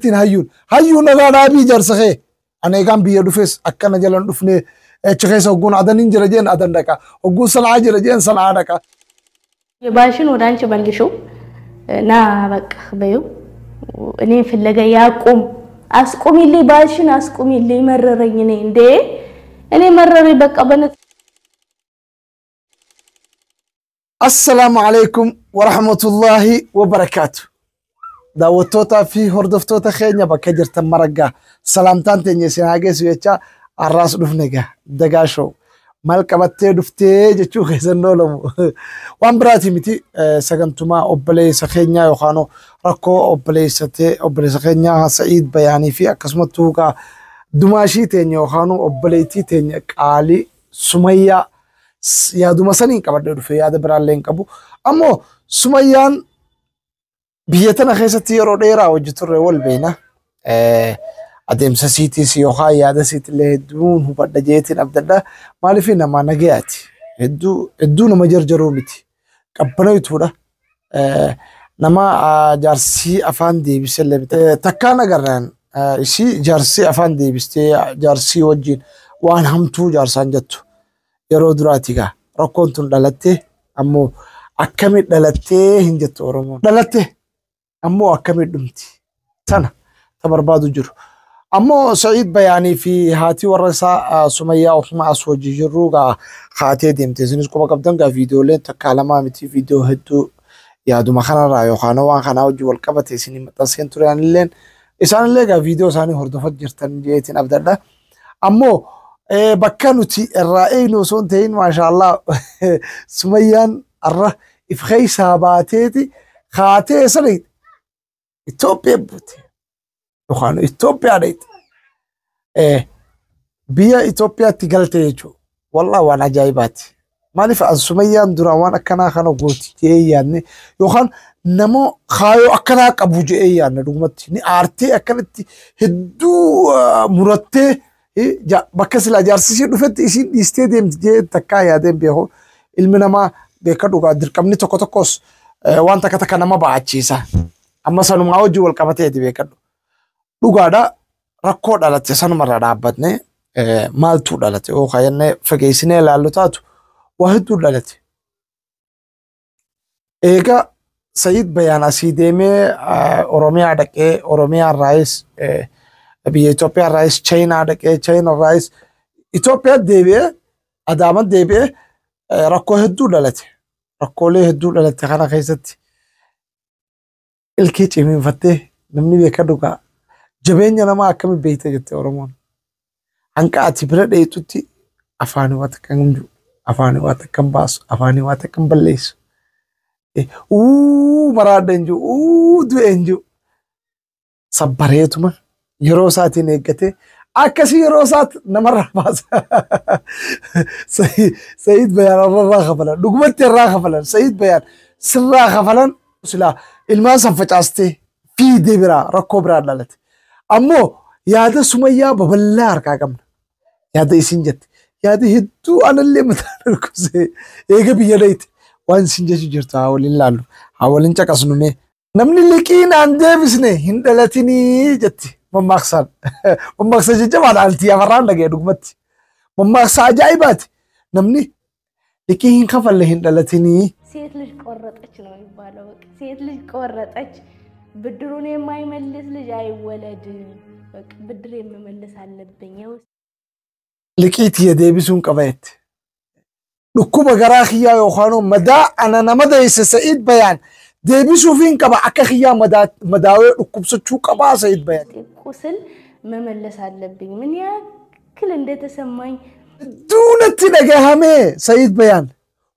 تين هيون أنا أبي جرسخه أنا كان بيدوفس أكنا جلنا دفني تخيس أقول عدنين جرجين عدن دكا أقول صنع جرجين صنع دكا يباشون ودانش بلشوا نا بق بيو إني في اللجا ياكم أسكم اللي باشون أسكم اللي مرريني ده إني مرري بق أبنت السلام عليكم ورحمة الله وبركاته داوتوتا في هردفتوتا خينيا بكجر تمرقا سلامتان تنجي سناقي سويتشا الراس دفنقا دقاشو مالك باتي دفتي جتشو خيزن نولمو وان براتي متي ساقنتما أبلي سخينيا يوخانو ركو أبلي سخينيا سعيد بياني في أكسمتوكا دماشي تنجي يوخانو أبلي تي تنجي قالي سمية yaadu masaniin qabadde dhufe yaada biraalleen qabu ammoo Sumayyaan biyya tana keessatti yeroo dheeraa hojii turre wal beena adeemsa siitis yookaan yaada siitillee hedduun hubadha jeetiin abdadha maaliif nama nagayaati hedduu nama jarjaruu miti qabbanaytuudha nama jaarsii afaan deebisellee takkaan agarraan ishii jaarsii afaan deebistee jaarsii wajjin waan hamtuu jaarsaan jettu yeroo duraati gaa rakkoon tun dhalatte ammoo akkamii dhalattee hin jettu Oromoon dhalatte ammoo akkamii dhumti sana tabarbaadu jiru ammoo Sa'iid Bayaanii fi haati warra isaa Sumayyaa Osmaa as hojii jirru gaa haatee deemte isinis quba qabdan gaa viidiyooleen takka lamaa miti viidiyoo hedduu yaaduma kanarraa yookaan waan kanaa hojii wal qabate isinii maxxanseen turanilleen isaanillee gaa viidiyoo isaanii hordofat jirtan jeetiin abdadha ammoo bakka nuti irraa'ee son ta'in maashaallah Sumayyaan arra ifkhaysaa baateeti haatee sanayt Itoophiyaa buute yookaan Itoophiyaa dhayte biyya Itoophiyaatti galte jechuudha wallah waan ajaa'ibaati maaliif as Sumayyaan dura waan akkanaa kana gooti jee yaadne yookaan nama kaayoo akkanaa qabu jee yaadne dhugumatti ni aartee akkanatti hedduu murattee bakka sila jaarsisii dhufetti isiin dhiistee deemti jee takkaa yaadeen beeku ilmi namaa beeka dhugaa dirqamni tokko tokkos waan takka nama ba'achiisa amma sanumaa hojii wal qabateeti beekadhu dhugaadha rakkoo dhalatte sanumarra dhaabbatne maaltu dhalate yookaan jennee fageessinee ilaallu taatu waa hedduu dhalate eega Sa'iid Bayaan asii deemee Oromiyaa dhaqee Oromiyaa raayis biyya Itoophiyaa raayis Chaayinaa dhaqee Chaayinaa raayis Itoophiyaa deebi'ee Adaamaa deebi'ee rakkoo hedduu dhalate rakkoolee hedduu dhalate kana keessatti ilkee cimiinfattee namni beeka dhugaa jabeenya namaa akkamii beekte jette Oromoon hanqa ati bira dheetutti afaanii waa takkan hinju afaanii waa takkan baasu afaanii waa takkan balleessu maraadha hinju du'e hinju sabbareetuma yeroo isaatiin eeggate akkasii yeroo isaatti namarraa baasa Sa'iid Bayaan irraa kafalan dhugumatti irraa kafalan Sa'iid Bayaan sirraa kafalan silaa ilmaan san facaastee fiidee biraa rakkoo biraa dhalate ammoo yaada Sumayyaa babal'aa harkaa qabna yaada isiin jette yaada hedduu anallee mataa dhukubsee eega biyya dhayte waan isin jechu jirtu haa waliin laallu haa waliin caqasnume namni liqiinaan deebisne hin dhalatinii jetti mammaaksan mammaaksa jajjabaadha altii afarraan dhagee dhugumatti mammaaksa ajaa'ibaati namni liqii hin kafalle hin dhalatinii ሴት ልጅ ቆረጠች ነው የሚባለው በቃ ሴት ልጅ ቆረጠች ብድሩን የማይመልስ ልጅ አይወለድ በቃ ብድር የመመለስ አለብኝ liqiiti deebisuun qabeet dhukkuba garaa khiyyaa yookaan madaa ana nama deesse Sa'iid Bayaan deebisuufiin qaba akka khiyyaa madaawee dhukkubsachuu qabaa Sa'iid Bayaan ቁስል መመለስ አለብኝ ምን ያክል እንደተሰማኝ duunatti dhagahamee Sa'iid Bayaan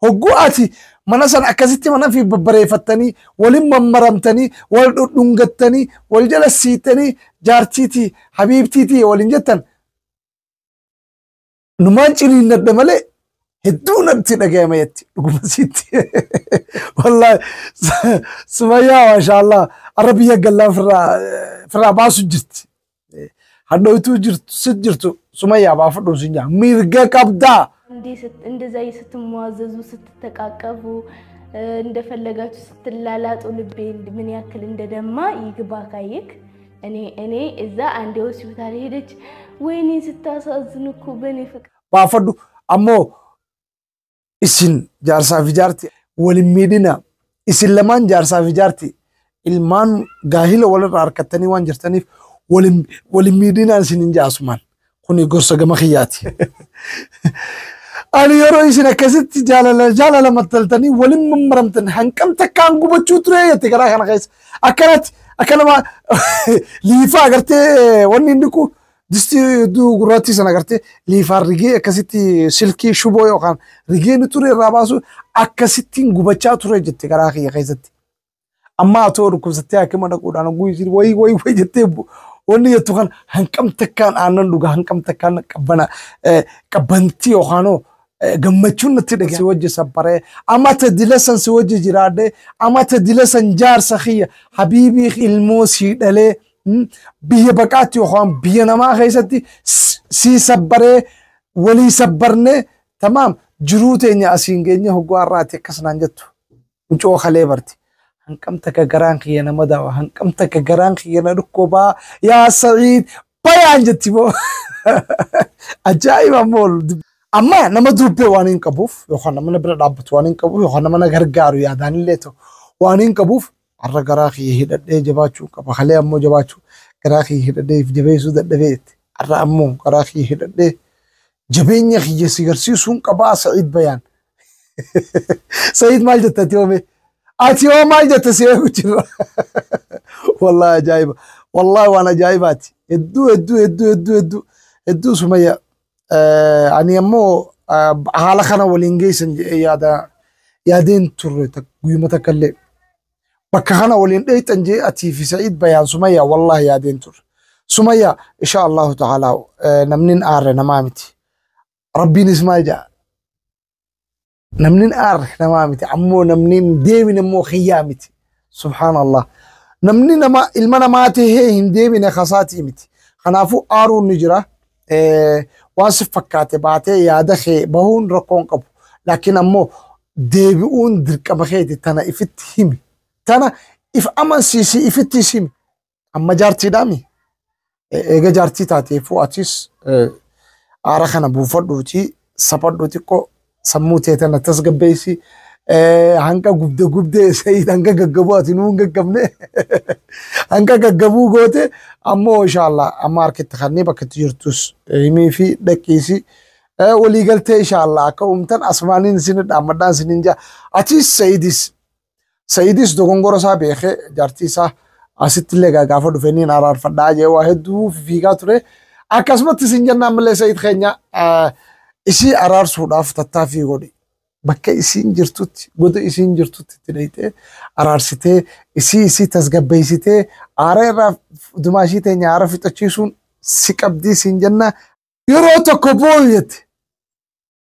hogguu ati mana san akkasitti mana fi babbareeffattanii waliin mammaramtanii wal dhungattanii wal jala siitanii jaartiitii habiibtiitii waliin jettan numaan ciniinnadha malee hedduu natti dhagahame jetti dhuguma sitti wallahi Sumayyaa maashaallah arra biyya gallaa firraa baasu jirti hadhooytuu jirtu Sumayyaa baafadhuun sin jaa mirga qabdaa እንደዛ ስትሟዘዙ ስትተቃቀፉ እንደፈለጋችሁ ስትላላጡ ልቤ ምን ያክል እንደደማ ይግባ ካይክ እኔ እዛ አንዴ ሆስፒታል ሄደች ወይኔ ስታሳዝን እኮ በኔ ፍቅር ባፈዱ አሞ isin jaarsaa fi jaartii waliin miidhina isin lamaan jaarsaa fi jaartii ilmaan gaahila walirraa harkattanii waan jirtaniif waliin miidhinaan isin hin jaasumaan kuni gorsa gama kiyyaati. Ani yeroo isin akkasitti jaalala maxxaltanii waliin mammaramtan hanqam takkaan gubachuu ture jette garaa kana keessa akkanatti akkanuma liifaa agartee wanni inni ku disti gurraatti sana agartee liifaan rigee akkasitti silkii shuboo yookaan rigeen ture irraa baasu akkasittiin gubachaa ture jette garaa kiyya keessatti. Amma atoo dhukkubsattee hakima dhaquudhaan guyyisiin wayi jettee wanni jettu kan hanqam takkaan aannan dhugaa hanqam takkaan qabbantii yookaanoo gammachuun natti dhagee si wajji sabbaree amata dilasan si wajji jiraadhee amata dilasan jaarsa kiyya habiibii ilmoo sii dhalee biyya baqaatti yookaan biyya namaa keessatti sii sabbaree walii sabbarnee tamaam jiruu teenya asiin geenye hoggoo har'aati akkasnaan jettu mucoo kalee barti. هنكم تكجران خيانة مداوة هنكم تكجران خيانة ركوبا يا سعيد بيان جتيبو أجايب أمول أما نما دوبي وانين كبوف يخانا من برد عبت وانين كبوف يخانا من غرقارو يا داني ليتو وانين كبوف عرّا قراخي يهيدا دي جباتشو كبا خلي أمو جباتشو قراخي يهيدا دي في جبيسو دا دبيت عرّا أمو قراخي يهيدا دي جبين يخي يسيغر سيسون كبا سعيد بيان سعيد مال جتا تيومي أتي ما جت سيرو جرا والله جايبة والله وأنا جايباتي ادو سمية يعني مو حالا خنا والإنجليز يا دين ترى تقوم تكلم بكخنا والإنجليز تنجي أتي في سعيد بيان سمية والله يا دين ترى سمية إن شاء الله تعالى نمنين آرنا مامتي ربي نسمع جا نمنين آرخ نمامتي عمو نمنين ديمي نمو خيامتي سبحان الله نمنين ما المنا ماتي هي هنديمي نخصاتي متي خنافو آرو نجرة واسف فكاتي باتي يادخي بهون رقون قبو لكن أمو ديبيون درك بخيتي تانا إفتهيمي تانا إف أمان سيسي إفتيسيمي أما جارتي دامي إيجا جارتي تاتي فو أتيس آرخنا بوفردوتي سپردوتي كو سموتي تنا تسقبيسي هنكا قبدة سيد هنكا قبواتي نون قبني هنكا قبو قوتي أمو إن شاء الله أماركت تخرني بكت جرتوس يمي في دكيسي ولي قلت إن شاء الله كومتن أسمانين سنين أمدان سنين جا أتيس سيديس دوغنغورو سابيخي جارتيسا أسيت لغا غافو دفنين أرار فداجي واحدو في كاتوري أكاسمت سنجنا ملي سيد خينيا إسي أرار سوداف تتافي غودي بكا إسين جرتوتي غودو إسين جرتوتي تليتي أرار سيتي إسي تسقبيسيتي أرار دماشيتي نعرف تتشيسون سيكابدي سنجنا يرو تكو بويت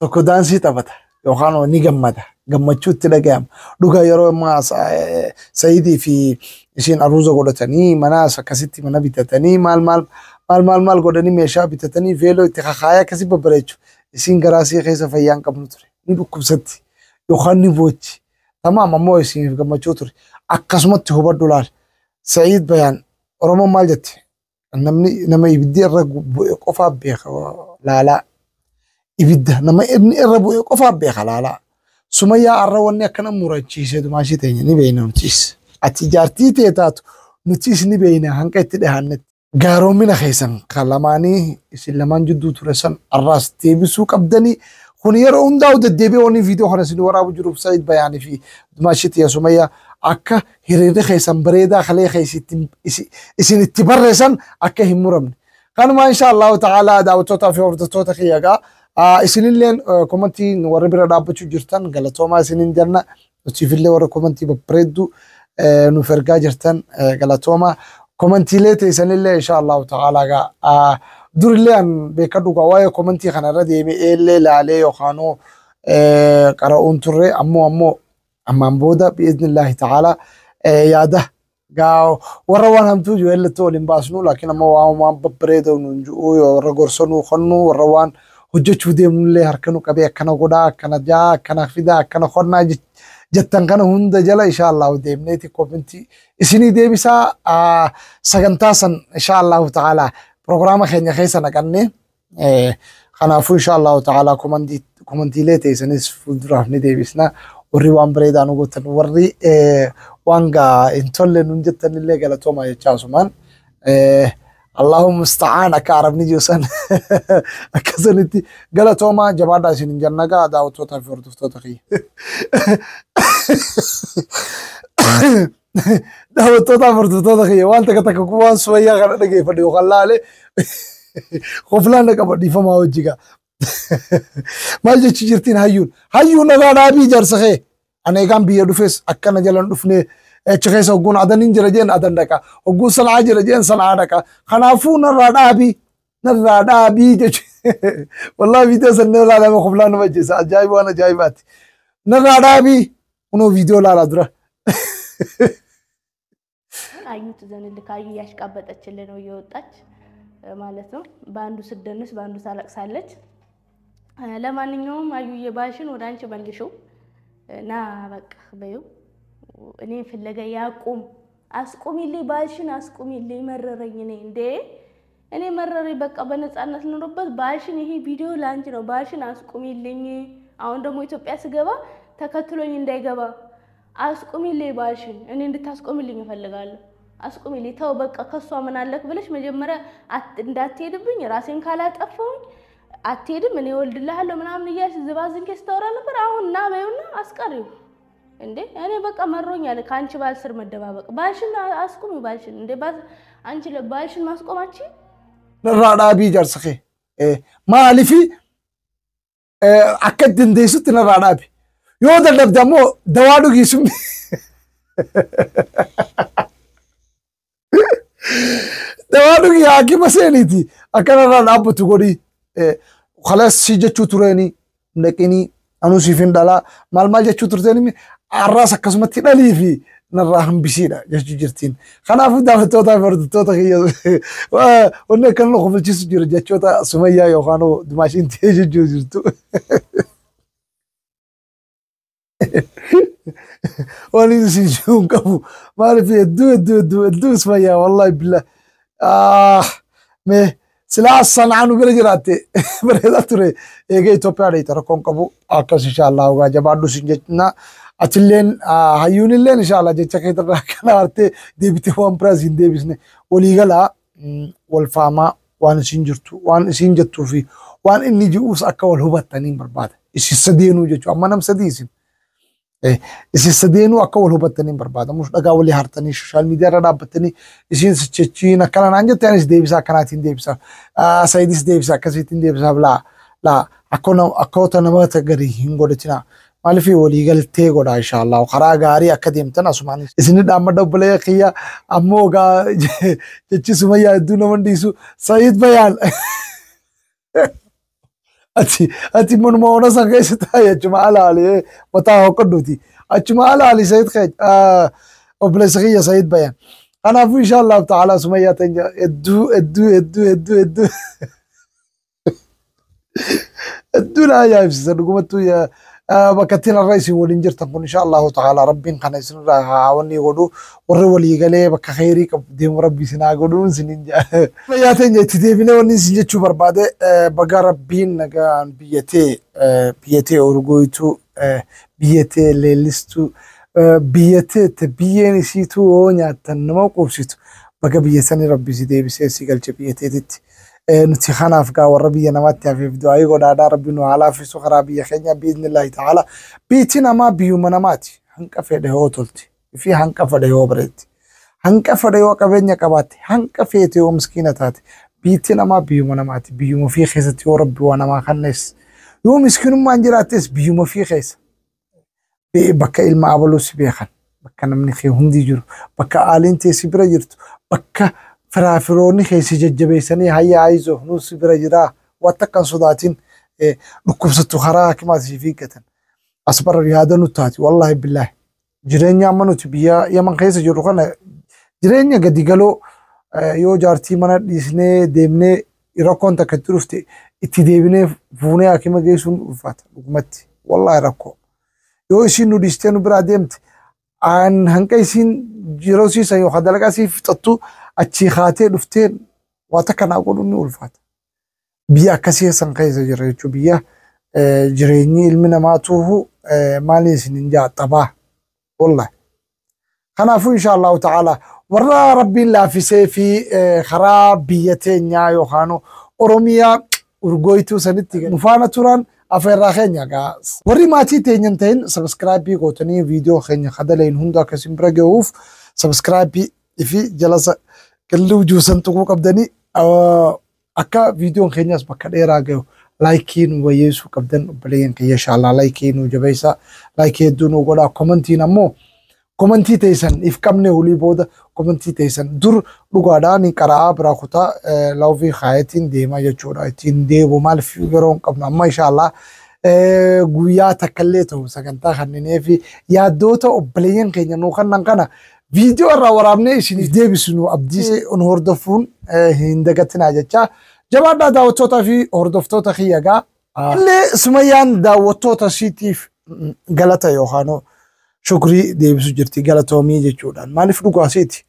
تكو دانسي تبتا يوخانو نيغمدا غمچوت تلغام دوغا يرو ما سيدي في إسين أروزو غودتني مناس كاسيتي منا بيتتني مال غودني ميشا بيتتني فيلو تخخايا كسي ببريچو إسين غراسي خيسا فيان قبنوتري ندوكم ستي يوخاني بوتي تمام أمو إسين غمچوتري أكاسمت هو $1 سعيد بيان روما مالجتي نما يبدي الرق قفا بيخ لا يبدا نما ابن الرب قفا بيخ لا سمية أرواني كنا مرجيس دماشي تاني نبينا نتيس أتجارتي تيتات نتيس نبينا هنك تدهنت قارو من خيسان كلاماني إسلام جدو ترسان الراس تيبسو كبدني خنير داود الدبي وني فيديو خنسني ورا بجروب سعيد بياني في دماشي يا سمية أكا هيريد خيسان بريدا خلي خيسي إسين تبرسان أكا همرمني كان ما إن شاء الله تعالى دعوتوتا في وردتوتا خياغا إسنين لين كومنتي نوربيرا دابتشو جرتان غلطوما إسنين جرنا نتيف اللي ورا كومنتي ببريدو نفرقا جرتان غلطوما كومنتي ليت إسنين اللي إن شاء الله تعالى دور اللي أن بيكادو قوايا كومنتي خانا ردي اللي لالي يخانو قرأون تري أمام بودا بإذن الله تعالى ياده قاو وروان هم توجو اللي تولين باسنو لكن أما وما ببريدو ننجو ورقرسنو خنو وروان هجوش وديم اللي هركنو كبير كنا قدا كنا جا كنا فدا كنا خرنا jettan kana hunda jala inshallah deemneeti kominti isinii deebisaa sagantaa san inshallah ta'ala programma keenya keessa naqannee kanaafuu inshallah ta'ala komantiilee teessanis fuulduraaf ni deebisna warri waan bareedaa nu gootan warri waan hin tolle nun jettanillee galatooma jechaa asumaan اللهم استعان أكارب نجوسن أكسنتي قالت وما جبادة سين جنّا داوت توتا في ورد توتا خي داوت توتا في ورد توتا خي والتك تكوان سويا غير نجي فدي وخلالي خفلان كبدي فما وجهك ما جت شجرتين هيون أنا أبي جرسخه أنا كان بيدو فيس أكنا جلنا دفنه اتشخيس وقون عدن انجرجين عدن دكا وقون صنعا جرجين صنعا دكا خنافون نرادابي والله فيديو سنة لا لا مخبلان مجلس عجائب وانا جايباتي نرادابي ونو فيديو لا درا አዩት ዘንልክ አዩ ያሽቃበጠችልን ነው የወጣች ማለት ነው ባንዱ ስደንስ ባንዱ ታለቅሳለች ለማንኛውም አዩ የባሽን ወደ አንቺ መልሽው ና በቃ በዩ እኔ ፍለጋ ያቁም አስቆሚልኝ ባልሽን አስቆሚልኝ መረረኝ እንዴ እኔ መረረኝ በቃ በነጻነት ልኖርበት ባልሽን ይሄ ቪዲዮ ላንቺ ነው ባልሽን አስቆሚልኝ አሁን ደግሞ ኢትዮጵያ ስገባ ተከትሎኝ እንዳይገባ አስቆሚልኝ ባልሽን እኔ እንድታስቆሚልኝ እፈልጋለሁ አስቆሚልኝ ተው በቃ ከሷ ምን አለክ ብለሽ መጀመሪያ እንዳትሄድብኝ ራሴን ካላጠፋውኝ አትሄድም እኔ ወልድልሃለሁ ምናምን ይያስ ዝባዝንከ ስታወራ ነበር አሁን ና በዩና አስቀሪው እንዴ እኔ በቃ መሮኛል ካንቺ ባል ስር መደባበቅ ባልሽን አስቆሚ ባልሽን እንዴ አንቺ ለባልሽን ማስቆማቺ ነራዳቢ ጀርስኺ ማሊፊ አከድ እንደይሱት ነራዳቢ يودل دمو دوادو يسم دوادو يا كي مسينيتي أكنا رابط تقولي خلاص سيجتشو تراني لكني أنا سيفين دالا مال جتشو تراني الراس كسمتي نالي في نراهم بسيرة جتشو جرتين خنا في دام توتا فرد توتا خيا وإنه كان له خبز جسر جتشو تا سمية يوخانو دماشين تيجي جوزرتو وأنا نسيجون كفو ما أعرف الدو اسمها والله بالله مه سلاح الصنعان وبرجراتي بريداتوري يجي توبياري ترى كون كفو أكاس إن شاء الله وجا بعدو سنجتنا أتلين هيون اللين إن شاء الله جت كي ترى كنا أرتي دي بتوان برازين دي بسنة وليجلا والفاما وأنا سنجرتو وأنا سنجتو في وأنا إني جوس أكوال هو التانين برباد إيش السدينو جتو أما نم سديسين إذا سدينو أكول هو بتنين برباده مش أقاولي هرتني سوشيال ميديا ردا بتني إذا سچينا كنا نانجو تانيس ديبسا كناتين ديبسا سايديس ديبسا كسيتين ديبسا لا أكوتا نمات غري هنغودتنا مالي في ولي غلطي غودا إن شاء الله وخرا غاري أكاديمتنا سمعني إذن دام دبلي خيا أموغا چچي سميا دون منديسو سعيد بيان أتي من مونا سانكيس تايا جمال علي متاهو كدوتي أجمال علي سيد خيج وبلسخية سيد بيان أنا في إن شاء الله تعالى سمية تنجا ادو لا يا بس نقومتو يا بكتين الرئيس ولنجر تكون إن شاء الله تعالى ربين خنا يسنر عاوني غدو ورولي قالي بك خيري كبديم ربي سنا غدون سنينجا يا تنجا تديبنا ونسنجا شو بربادة بقى ربين نجان بيتي أورجويتو بيتي ليلستو بيتي تبيني سيتو ونيا تنمو قبسيتو بقى بيتني ربي سيدي بسيسي قال بيتي تتي نتي خناف قا وربي نمات في فيديو ايغو دادا ربي نو على في سخرابي خنيا باذن الله تعالى بيتنا ما بيو مناماتي هنك فده هو تلتي في هنك فده هو بريت هنك فده هو كبنيا كباتي هنك فيتي ومسكينتاتي بيتنا ما بيو مناماتي بيو في خيستي وربي وانا ما خنس يوم مسكين ما انجراتس بيو في خيس بكا ilma abalo sibeexan baka namni xey hundi jiro baka aalinte sibira jirto baka فرافروني خيسي ججبيساني هيا عايزو نوس برجرا واتكن صداتين نكبستو خراك ما تشفيكتن أصبر رياضة نتاتي والله بالله جرينيا منو تبيا يمن خيسي جروخنا جرينيا قد يقالو يو جارتي منا ديسني ديمني إراكون تكتروفتي اتي ديبني فوني اكيما جيسون وفات لقمتي والله راكو yoo isin nu dhiistee nu biraa deemte aan hanqa isin yeroo siisan yookaan dalagaa sii fixattu achii kaatee dhufteen waa takka naa godhuun ni ulfaata. Biyya akkasii san keessa jira jechuudha. Biyya jireenyi ilmi namaatuufu maali isinin jaaxabaa wallahi. Kanaafuu inshallah ta'ala warra rabbiin laafisee fi karaa biyya teenyaa yookaan Oromiyaa urgoituu sanitti nufaana turan afeerraa keenya gaas. Warri maatii teenyan ta'in subscribe gootanii viidiyoo keenya kadaleen hunda akkasiin bira gahuuf subscribe fi jalasa qalbii juusan tuquu qabdanii akka viidiyoon keenyas bakka dheeraa gahu laayikii nu wayyeessuu qabdan obboleeyyan kiyya inshallah laayikii nu jabeessaa laayikii hedduu nu godhaa komentiin ammoo komentii teessan if qabne hulii booda komentii teessan dur dhugaadhaan hin qara'aa biraa kutaa laawufii kaayatiin deemaa jechuudha ittiin deebu maaliif yeroo hin qabnu amma inshallah guyyaa takkallee ta'u sagantaa kanneenii fi yaaddoota obboleeyyan keenya nuu kannan kana viidiyoo irraa waraabnee isiniif deebisnu abdii nu hordofuun hin dagatinaa jechaa jabaadhaa daawwattootaa fi hordoftoota kiyyagaa illee Sumayyaan daawwattoota siitiif galata yookaan shukrii deebisu jirti galatoomii jechuudhaan maaliif dhugaasiiti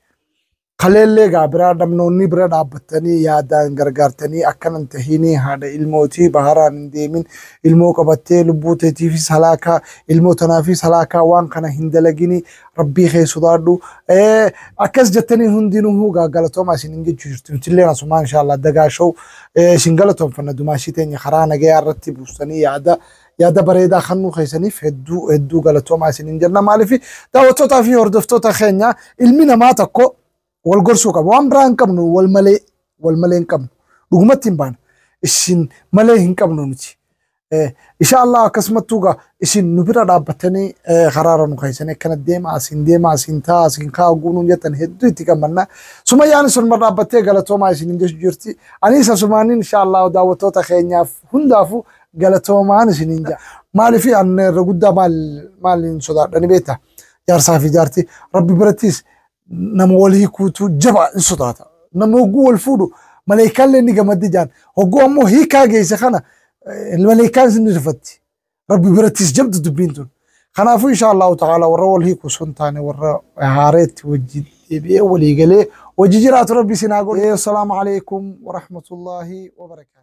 kaleellee gaabiraa namnoonni bira dhaabbatanii yaadaan gargaartanii akkanan tahiinii haadha ilmootii baharaan hin deemin ilmoo qabattee lubbuu teetiifis halaakaa ilmoo tanaafis halaakaa waan kana hin dalagini rabbii kee sodaadhu akkas jettanii hundinuu galatooma isin hin jechuu jirtu nutillee asumaa inshallah dagaashoo isin galatoomfanna dumaashii teenya karaa nagayaa irratti buustanii yaada bareedaa kannuu keessaniif hedduu galatooma isin hin jenna maaliif daawwattootaa fi hordoftoota keenya ilmi namaa tokko wal gorsuu qaba waan biraa hin qabnu wal malee hin qabnu dhugumatti hin baana isin malee hin qabnu nuti inshallah akkasumattuu gaa isin nu bira dhaabbatanii karaara nu keessanii akkana deema asin taa asin kaa guunuun jettan hedduu itti gammanna Sumayyaan sun dhaabbattee galatoomaa isin hin jechu jirti anis asumaaniin inshallah daawwattoota keenyaaf hundaafu galatoomaan isin hin jaa maaliif an irra guddaa maal hin sodaadhani beektaa jaarsaa fi jaartii rabbi birattis nama walii kuutuu jabaa in sodaata nama hogguu wal fuudhu maleeykaallee ni gamaddi jaan hogguu ammoo hiikaa geesse kana maleeykaan isin rifatti rabbi birattis jabdu dubbiin tun kanaafuu inshallah ta'ala warra wal hiiku sun taane warra haareetti wajji deebi'ee walii galee wajji jiraatu rabbi sinaa godhe. Assalaamu alaykum wa rahmatullahi wa barakaatuh.